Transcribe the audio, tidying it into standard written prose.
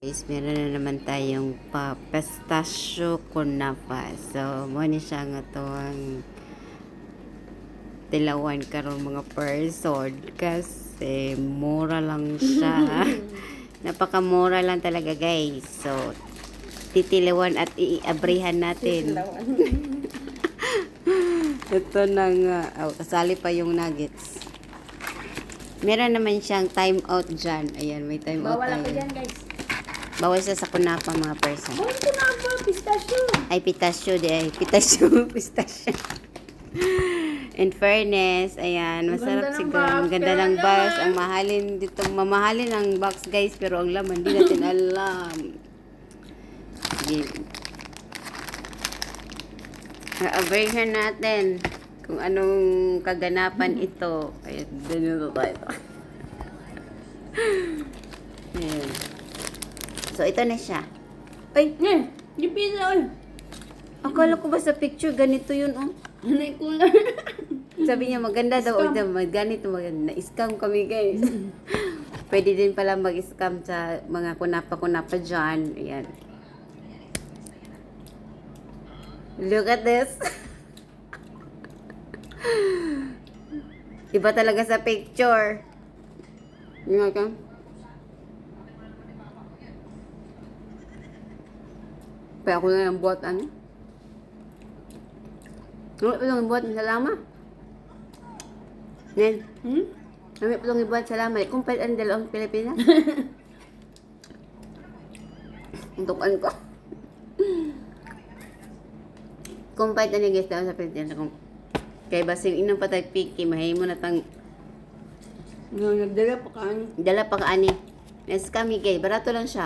Guys, meron na naman tayong pistachio kunafa. So, mo ni siya nga itong tilawan karon mga person kasi mura lang siya. Napakamura lang talaga guys. So, titilawan at iabrihan natin. Ito na nga. Oh, kasali pa yung nuggets. Meron naman siyang time out dyan. Ayan, may time out Bawal tayo. ako dyan, guys. Bawal siya sa kunapa mga person. Bawal ko na ako, pistachio. Ay, pitasyo di ay. Pitasyo, pistasyo. In fairness, ayan, masarap Ganda ng siguro. Ang box, ganda pero ng box. laman. Ang mahalin dito. Mamahalin ang box guys, pero ang laman, di natin alam. Sige. A-aversion natin kung anong kaganapan ito. Ayan, ganito tayo. Ayan. So, ito na siya. Ay, ne, di pizza, oy. Akala ko ba sa picture, ganito yun, oh. Anay kulay. Sabi niya, maganda daw. Scam. Ganito, maganda. Na-scam kami, guys. Pwede din pala mag-scam sa mga kunapa-kunapa dyan. Ayan. Look at this. Iba talaga sa picture. Yung ka? Kaya ako na yung buhat, ano? Ano pa lang buhat ng salama? Nen, ano pa lang buhat salama? Kumpay ang dalawang Pilipinas? Untukan ko. Kumpay na guys daw sa Pilipinas. Kaya basing inang patay piki, mahay mo na tang No, nagdala pa ka. dala pa kaani. Nes kami kay barato lang siya.